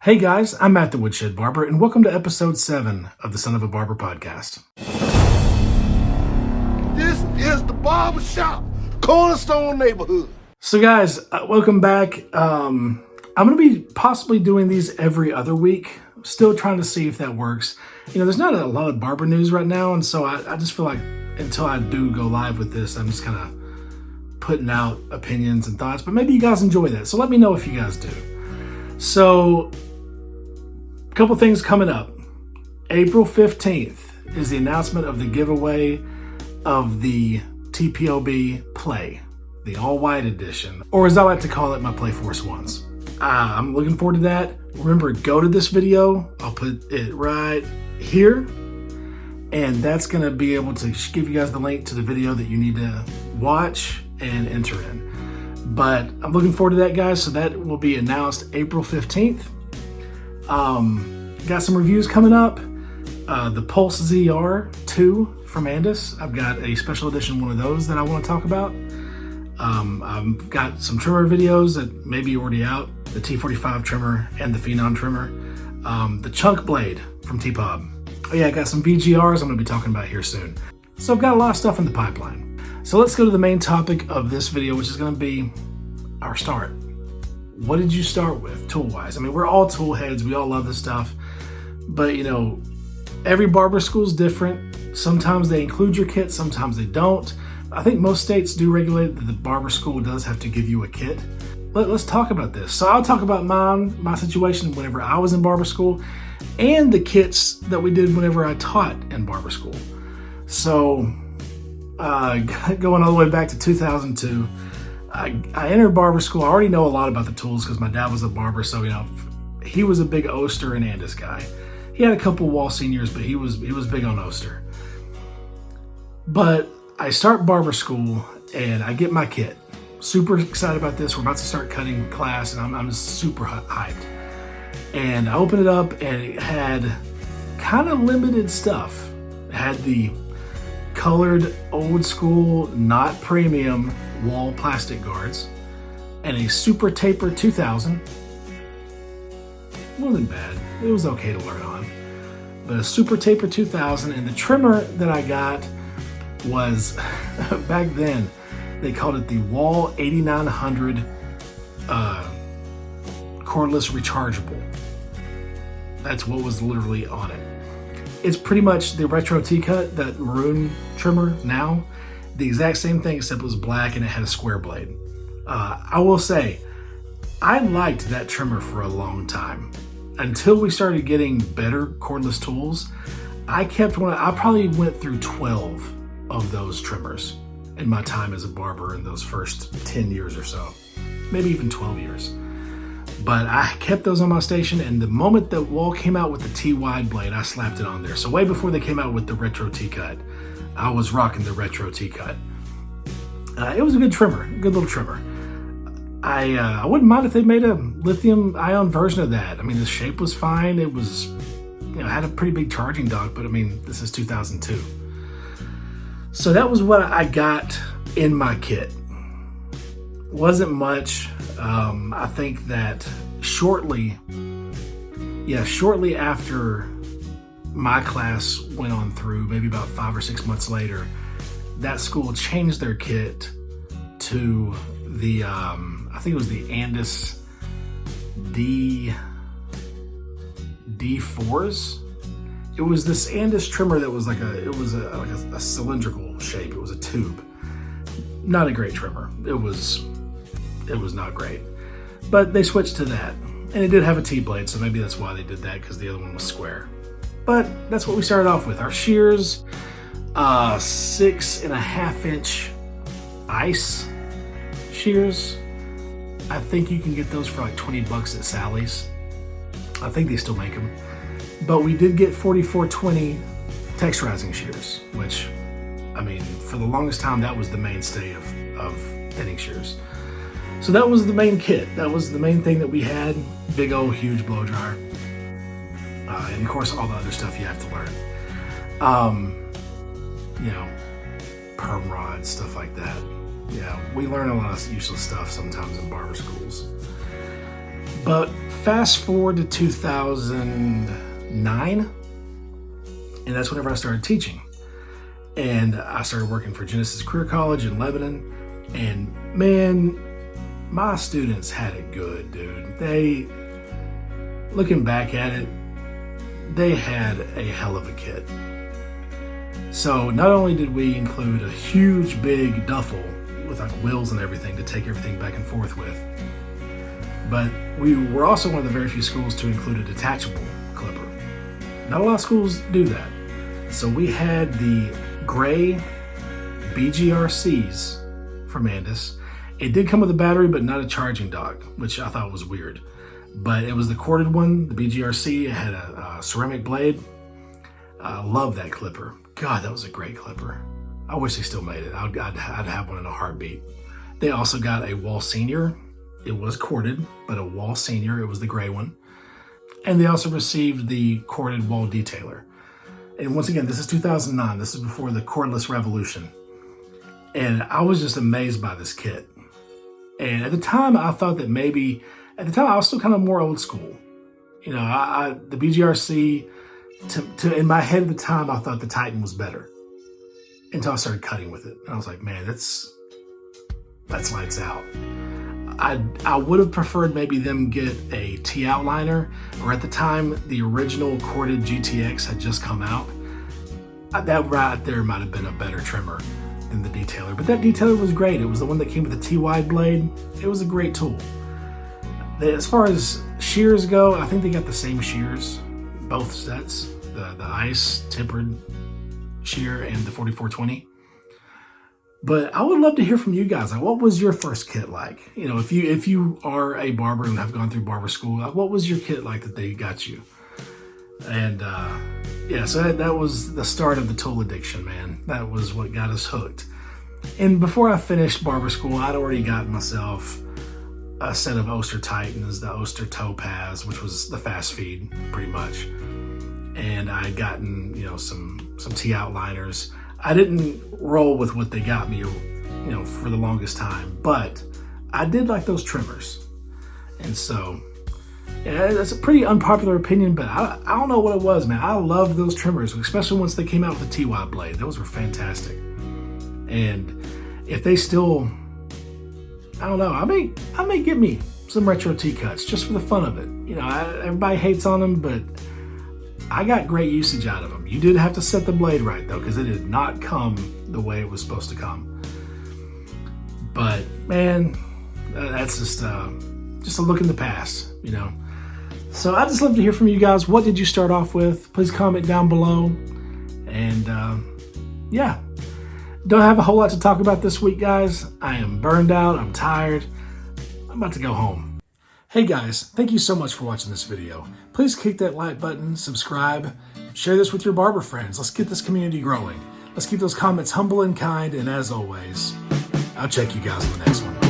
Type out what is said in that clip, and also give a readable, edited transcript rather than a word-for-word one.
Hey guys, I'm Matt the Woodshed Barber, and welcome to episode 7 of the Son of a Barber Podcast. This is the Barber Shop, Cornerstone Neighborhood. So guys, welcome back. I'm going to be possibly doing these every other week. Still trying to see if that works. You know, there's not a lot of barber news right now, and so I just feel like until I do go live with this, I'm just kind of putting out opinions and thoughts, but maybe you guys enjoy that. So let me know if you guys do. So, a couple things coming up. April 15th is the announcement of the giveaway of the TPOB Play, the all-white edition, or as I like to call it, my Play Force Ones. I'm looking forward to that. Remember, go to this video. I'll put it right here, and that's going to be able to give you guys the link to the video that you need to watch and enter in. But I'm looking forward to that, guys. So that will be announced April 15th. Got some reviews coming up. The Pulse ZR2 from Andis. I've got a special edition one of those that I want to talk about. I've got some trimmer videos that may be already out. The T45 trimmer and the Phenom trimmer. The Chunk Blade from TPOB. Oh yeah, I got some VGRs I'm going to be talking about here soon. So I've got a lot of stuff in the pipeline. So let's go to the main topic of this video, which is going to be our start. What did you start with tool-wise? I mean, we're all tool heads. We all love this stuff. But, you know, every barber school is different. Sometimes they include your kit, sometimes they don't. I think most states do regulate that the barber school does have to give you a kit. Let's talk about this. So I'll talk about my situation whenever I was in barber school and the kits that we did whenever I taught in barber school. So going all the way back to 2002, I entered barber school. I already know a lot about the tools because my dad was a barber, so you know he was a big Oster and Andis guy. He had a couple Wall Seniors, but he was big on Oster. But I start barber school and I get my kit. Super excited about this. We're about to start cutting class, and I'm super hyped. And I open it up, and it had kind of limited stuff. It had the colored old school, not premium wall plastic guards, and a Super Taper 2000. Wasn't bad. It was okay to learn on. But a Super Taper 2000, and the trimmer that I got was, back then, they called it the Wall 8900 cordless rechargeable. That's what was literally on it. It's pretty much the retro T-cut, that maroon trimmer now. The exact same thing, except it was black and it had a square blade. I will say, I liked that trimmer for a long time. Until we started getting better cordless tools, I probably went through 12 of those trimmers in my time as a barber in those first 10 years or so. Maybe even 12 years. But I kept those on my station, and the moment that Wall came out with the T-wide blade, I slapped it on there. So way before they came out with the retro T-cut, I was rocking the retro T-cut. It was a good trimmer, a good little trimmer. I wouldn't mind if they made a lithium-ion version of that. I mean, the shape was fine. It was, you know, had a pretty big charging dock, but I mean, this is 2002. So that was what I got in my kit. Wasn't much. I think that shortly after my class went on through, maybe about 5 or 6 months later, that school changed their kit to the, I think it was the Andis D4s. It was this Andis trimmer that was like a cylindrical shape. It was a tube. Not a great trimmer. It was not great. But they switched to that. And it did have a T-blade, so maybe that's why they did that, because the other one was square. But that's what we started off with. Our shears, 6.5-inch ice shears. I think you can get those for like $20 at Sally's. I think they still make them. But we did get 4420 texturizing shears, which, I mean, for the longest time, that was the mainstay of thinning shears. So that was the main kit. That was the main thing that we had. Big old huge blow dryer. And of course, all the other stuff you have to learn. You know, perm rods, stuff like that. Yeah, we learn a lot of useless stuff sometimes in barber schools. But fast forward to 2009, and that's whenever I started teaching. And I started working for Genesis Career College in Lebanon. And man, my students had it good, dude. Looking back at it, they had a hell of a kit. So not only did we include a huge big duffel with like wheels and everything to take everything back and forth with, but we were also one of the very few schools to include a detachable clipper. Not a lot of schools do that. So we had the gray BGRCs from Andis. It did come with a battery, but not a charging dock, which I thought was weird. But it was the corded one, the BGRC. It had a ceramic blade. I love that clipper. God, that was a great clipper. I wish they still made it. I'd have one in a heartbeat. They also got a Wall Senior. It was corded, but a Wall Senior. It was the gray one. And they also received the corded Wall Detailer. And once again, this is 2009. This is before the cordless revolution. And I was just amazed by this kit. And at the time, I thought that maybe, at the time, I was still kind of more old school. You know, the BGRC, in my head at the time, I thought the Titan was better. Until I started cutting with it. And I was like, man, that's lights out. I would have preferred maybe them get a T outliner, or at the time, the original corded GTX had just come out. That right there might have been a better trimmer than the detailer. But that detailer was great. It was the one that came with the T-wide blade. It was a great tool. As far as shears go, I think they got the same shears, both sets. The ice tempered shear and the 4420. But I would love to hear from you guys. Like, what was your first kit like? You know, if you are a barber and have gone through barber school, what was your kit like that they got you? And yeah, so that was the start of the tool addiction, man. That was what got us hooked. And before I finished barber school, I'd already got myself a set of Oster Titans, the Oster Topaz, which was the fast feed, pretty much. And I had gotten, you know, some T outliners. I didn't roll with what they got me, you know, for the longest time, but I did like those trimmers. And so, yeah, that's a pretty unpopular opinion, but I don't know what it was, man. I loved those trimmers, especially once they came out with the T-wide blade. Those were fantastic. And if they still, I don't know, I may get me some retro T-cuts just for the fun of it. You know, everybody hates on them, but I got great usage out of them. You did have to set the blade right, though, because it did not come the way it was supposed to come. But, man, that's just a look in the past, you know. So I'd just love to hear from you guys. What did you start off with? Please comment down below. And, yeah. Don't have a whole lot to talk about this week, guys. I am burned out. I'm tired. I'm about to go home. Hey guys, thank you so much for watching this video. Please click that like button, subscribe, share this with your barber friends. Let's get this community growing. Let's keep those comments humble and kind, and as always, I'll check you guys in the next one.